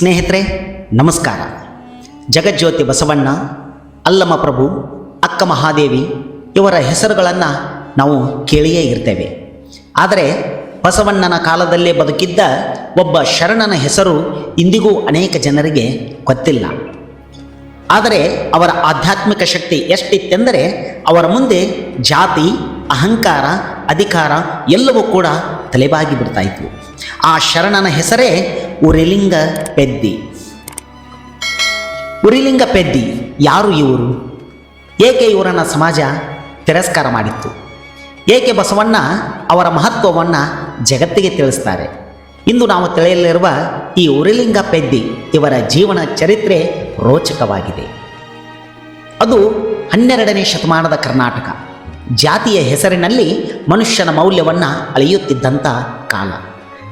ಸ್ನೇಹಿತರೆ ನಮಸ್ಕಾರ. ಜಗಜ್ಯೋತಿ ಬಸವಣ್ಣ, ಅಲ್ಲಮ ಪ್ರಭು, ಅಕ್ಕ ಮಹಾದೇವಿ ಇವರ ಹೆಸರುಗಳನ್ನು ನಾವು ಕೇಳಿಯೇ ಇರ್ತೇವೆ. ಆದರೆ ಬಸವಣ್ಣನ ಕಾಲದಲ್ಲೇ ಬದುಕಿದ್ದ ಒಬ್ಬ ಶರಣನ ಹೆಸರು ಇಂದಿಗೂ ಅನೇಕ ಜನರಿಗೆ ಗೊತ್ತಿಲ್ಲ. ಆದರೆ ಅವರ ಆಧ್ಯಾತ್ಮಿಕ ಶಕ್ತಿ ಎಷ್ಟಿತ್ತೆಂದರೆ ಅವರ ಮುಂದೆ ಜಾತಿ, ಅಹಂಕಾರ, ಅಧಿಕಾರ ಎಲ್ಲವೂ ಕೂಡ ತಲೆಬಾಗಿ ಬಿಡ್ತಾ ಇತ್ತು. ಆ ಶರಣನ ಹೆಸರೇ ಉರಿಲಿಂಗ ಪೆದ್ದಿ. ಉರಿಲಿಂಗ ಪೆದ್ದಿ ಯಾರು ಇವರು? ಏಕೆ ಇವರನ್ನು ಸಮಾಜ ತಿರಸ್ಕಾರ ಮಾಡಿತ್ತು? ಏಕೆ ಬಸವಣ್ಣ ಅವರ ಮಹತ್ವವನ್ನು ಜಗತ್ತಿಗೆ ತಿಳಿಸ್ತಾರೆ? ಇಂದು ನಾವು ತಿಳಿಯಲಿರುವ ಈ ಉರಿಲಿಂಗ ಪೆದ್ದಿ ಇವರ ಜೀವನ ಚರಿತ್ರೆ ರೋಚಕವಾಗಿದೆ. ಅದು 12ನೇ ಶತಮಾನದ ಕರ್ನಾಟಕ. ಜಾತಿಯ ಹೆಸರಿನಲ್ಲಿ ಮನುಷ್ಯನ ಮೌಲ್ಯವನ್ನು ಅಳೆಯುತ್ತಿದ್ದಂಥ ಕಾಲ.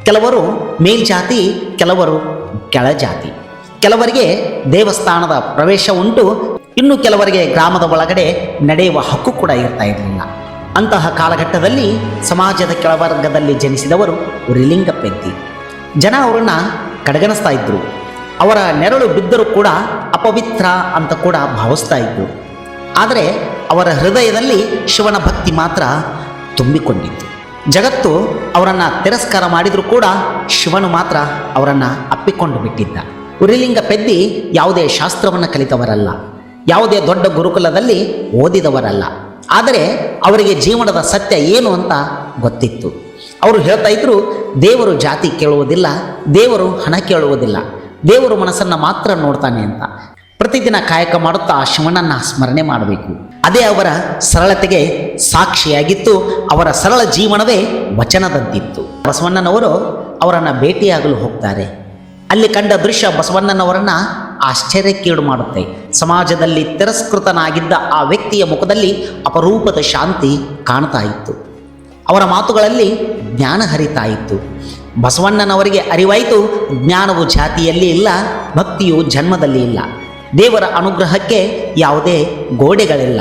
ಕೆಲವರು ಮೇಲ್ಜಾತಿ, ಕೆಲವರು ಕೆಳಜಾತಿ. ಕೆಲವರಿಗೆ ದೇವಸ್ಥಾನದ ಪ್ರವೇಶ ಉಂಟು, ಇನ್ನು ಕೆಲವರಿಗೆ ಗ್ರಾಮದ ಒಳಗಡೆ ನಡೆಯುವ ಹಕ್ಕು ಕೂಡ ಇರ್ತಾ ಇರಲಿಲ್ಲ. ಅಂತಹ ಕಾಲಘಟ್ಟದಲ್ಲಿ ಸಮಾಜದ ಕೆಳವರ್ಗದಲ್ಲಿ ಜನಿಸಿದವರು ಉರಿಲಿಂಗ ಪೆದ್ದಿ. ಜನ ಅವರನ್ನು ಕಡೆಗಣಿಸ್ತಾ ಇದ್ದರು. ಅವರ ನೆರಳು ಬಿದ್ದರೂ ಕೂಡ ಅಪವಿತ್ರ ಅಂತ ಕೂಡ ಭಾವಿಸ್ತಾ ಇದ್ದರು. ಆದರೆ ಅವರ ಹೃದಯದಲ್ಲಿ ಶಿವನ ಭಕ್ತಿ ಮಾತ್ರ ತುಂಬಿಕೊಂಡಿತ್ತು. ಜಗತ್ತು ಅವರನ್ನು ತಿರಸ್ಕಾರ ಮಾಡಿದರೂ ಕೂಡ ಶಿವನು ಮಾತ್ರ ಅವರನ್ನು ಅಪ್ಪಿಕೊಂಡು ಬಿಟ್ಟಿದ್ದ. ಉರಿಲಿಂಗ ಪೆದ್ದಿ ಯಾವುದೇ ಶಾಸ್ತ್ರವನ್ನು ಕಲಿತವರಲ್ಲ, ಯಾವುದೇ ದೊಡ್ಡ ಗುರುಕುಲದಲ್ಲಿ ಓದಿದವರಲ್ಲ. ಆದರೆ ಅವರಿಗೆ ಜೀವನದ ಸತ್ಯ ಏನು ಅಂತ ಗೊತ್ತಿತ್ತು. ಅವರು ಹೇಳ್ತಾ ಇದ್ರು, ದೇವರು ಜಾತಿ ಕೇಳುವುದಿಲ್ಲ, ದೇವರು ಹಣ ಕೇಳುವುದಿಲ್ಲ, ದೇವರು ಮನಸ್ಸನ್ನು ಮಾತ್ರ ನೋಡ್ತಾನೆ ಅಂತ. ಪ್ರತಿದಿನ ಕಾಯಕ ಮಾಡುತ್ತಾ ಆ ಶಿವನನ್ನು ಸ್ಮರಣೆ ಮಾಡಬೇಕು. ಅದೇ ಅವರ ಸರಳತೆಗೆ ಸಾಕ್ಷಿಯಾಗಿತ್ತು. ಅವರ ಸರಳ ಜೀವನವೇ ವಚನದಂತಿತ್ತು. ಬಸವಣ್ಣನವರು ಅವರನ್ನು ಭೇಟಿಯಾಗಲು ಹೋಗ್ತಾರೆ. ಅಲ್ಲಿ ಕಂಡ ದೃಶ್ಯ ಬಸವಣ್ಣನವರನ್ನು ಆಶ್ಚರ್ಯಕ್ಕೀಡು ಮಾಡುತ್ತೆ. ಸಮಾಜದಲ್ಲಿ ತಿರಸ್ಕೃತನಾಗಿದ್ದ ಆ ವ್ಯಕ್ತಿಯ ಮುಖದಲ್ಲಿ ಅಪರೂಪದ ಶಾಂತಿ ಕಾಣ್ತಾ ಇತ್ತು. ಅವರ ಮಾತುಗಳಲ್ಲಿ ಜ್ಞಾನ ಹರಿತಾ ಇತ್ತು. ಬಸವಣ್ಣನವರಿಗೆ ಅರಿವಾಯಿತು, ಜ್ಞಾನವು ಜಾತಿಯಲ್ಲಿ ಇಲ್ಲ, ಭಕ್ತಿಯು ಜನ್ಮದಲ್ಲಿ ಇಲ್ಲ, ದೇವರ ಅನುಗ್ರಹಕ್ಕೆ ಯಾವುದೇ ಗೋಡೆಗಳಿಲ್ಲ.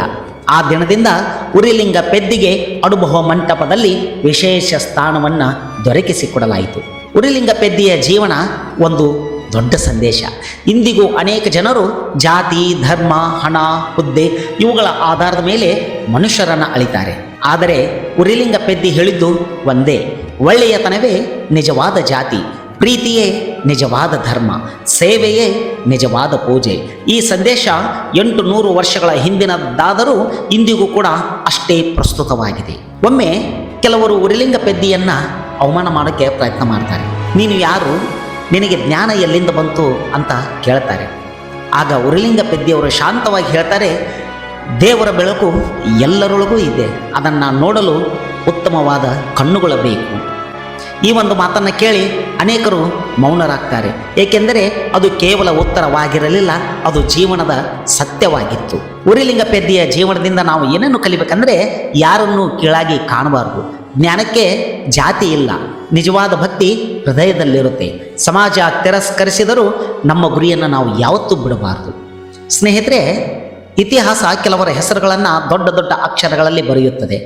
ಆ ದಿನದಿಂದ ಉರಿಲಿಂಗ ಪೆದ್ದಿಗೆ ಅನುಭವ ಮಂಟಪದಲ್ಲಿ ವಿಶೇಷ ಸ್ಥಾನವನ್ನು ದೊರಕಿಸಿಕೊಡಲಾಯಿತು. ಉರಿಲಿಂಗ ಪೆದ್ದಿಯ ಜೀವನ ಒಂದು ದೊಡ್ಡ ಸಂದೇಶ. ಇಂದಿಗೂ ಅನೇಕ ಜನರು ಜಾತಿ, ಧರ್ಮ, ಹಣ, ಹುದ್ದೆ ಇವುಗಳ ಆಧಾರದ ಮೇಲೆ ಮನುಷ್ಯರನ್ನು ಅಳಿತಾರೆ. ಆದರೆ ಉರಿಲಿಂಗ ಪೆದ್ದಿ ಹೇಳಿದ್ದು ಒಂದೇ: ಒಳ್ಳೆಯತನವೇ ನಿಜವಾದ ಜಾತಿ, ಪ್ರೀತಿಯೇ ನಿಜವಾದ ಧರ್ಮ, ಸೇವೆಯೇ ನಿಜವಾದ ಪೂಜೆ. ಈ ಸಂದೇಶ 800 ವರ್ಷಗಳ ಹಿಂದಿನದ್ದಾದರೂ ಇಂದಿಗೂ ಕೂಡ ಅಷ್ಟೇ ಪ್ರಸ್ತುತವಾಗಿದೆ. ಒಮ್ಮೆ ಕೆಲವರು ಉರಿಲಿಂಗ ಪೆದ್ದಿಯನ್ನು ಅವಮಾನ ಮಾಡೋಕ್ಕೆ ಪ್ರಯತ್ನ ಮಾಡ್ತಾರೆ. ನೀನು ಯಾರು? ನಿನಗೆ ಜ್ಞಾನ ಎಲ್ಲಿಂದ ಬಂತು ಅಂತ ಕೇಳ್ತಾರೆ. ಆಗ ಉರಿಲಿಂಗ ಪೆದ್ದಿಯವರು ಶಾಂತವಾಗಿ ಹೇಳ್ತಾರೆ, ದೇವರ ಬೆಳಕು ಎಲ್ಲರೊಳಗೂ ಇದೆ, ಅದನ್ನು ನೋಡಲು ಉತ್ತಮವಾದ ಕಣ್ಣುಗಳು ಬೇಕು. ಈ ಒಂದು ಮಾತನ್ನು ಕೇಳಿ ಅನೇಕರು ಮೌನರಾಗ್ತಾರೆ. ಏಕೆಂದರೆ ಅದು ಕೇವಲ ಉತ್ತರವಾಗಿರಲಿಲ್ಲ, ಅದು ಜೀವನದ ಸತ್ಯವಾಗಿತ್ತು. ಉರಿಲಿಂಗ ಪೆದ್ದಿಯ ಜೀವನದಿಂದ ನಾವು ಏನನ್ನು ಕಲಿಬೇಕಂದ್ರೆ, ಯಾರನ್ನು ಕೀಳಾಗಿ ಕಾಣಬಾರ್ದು. ಜ್ಞಾನಕ್ಕೆ ಜಾತಿ ಇಲ್ಲ, ನಿಜವಾದ ಭಕ್ತಿ ಹೃದಯದಲ್ಲಿರುತ್ತೆ. ಸಮಾಜ ತಿರಸ್ಕರಿಸಿದರೂ ನಮ್ಮ ಗುರಿಯನ್ನು ನಾವು ಯಾವತ್ತೂ ಬಿಡಬಾರ್ದು. ಸ್ನೇಹಿತರೆ, ಇತಿಹಾಸ ಕೆಲವರ ಹೆಸರುಗಳನ್ನು ದೊಡ್ಡ ದೊಡ್ಡ ಅಕ್ಷರಗಳಲ್ಲಿ ಬರೆಯುತ್ತದೆ.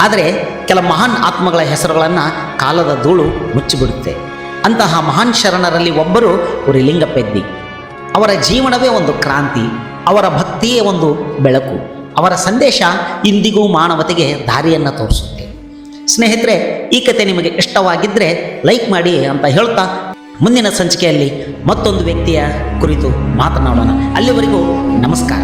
ಆದರೆ ಕೆಲ ಮಹಾನ್ ಆತ್ಮಗಳ ಹೆಸರುಗಳನ್ನು ಕಾಲದ ಧೂಳು ಮುಚ್ಚಿಬಿಡುತ್ತೆ. ಅಂತಹ ಮಹಾನ್ ಶರಣರಲ್ಲಿ ಒಬ್ಬರು ಉರಿಲಿಂಗ ಪೆದ್ದಿ. ಅವರ ಜೀವನವೇ ಒಂದು ಕ್ರಾಂತಿ, ಅವರ ಭಕ್ತಿಯೇ ಒಂದು ಬೆಳಕು. ಅವರ ಸಂದೇಶ ಇಂದಿಗೂ ಮಾನವತೆಗೆ ದಾರಿಯನ್ನು ತೋರಿಸುತ್ತೆ. ಸ್ನೇಹಿತರೆ, ಈ ಕತೆ ನಿಮಗೆ ಇಷ್ಟವಾಗಿದ್ದರೆ ಲೈಕ್ ಮಾಡಿ ಅಂತ ಹೇಳ್ತಾ, ಮುಂದಿನ ಸಂಚಿಕೆಯಲ್ಲಿ ಮತ್ತೊಂದು ವ್ಯಕ್ತಿಯ ಕುರಿತು ಮಾತನಾಡೋಣ. ಅಲ್ಲಿವರೆಗೂ ನಮಸ್ಕಾರ.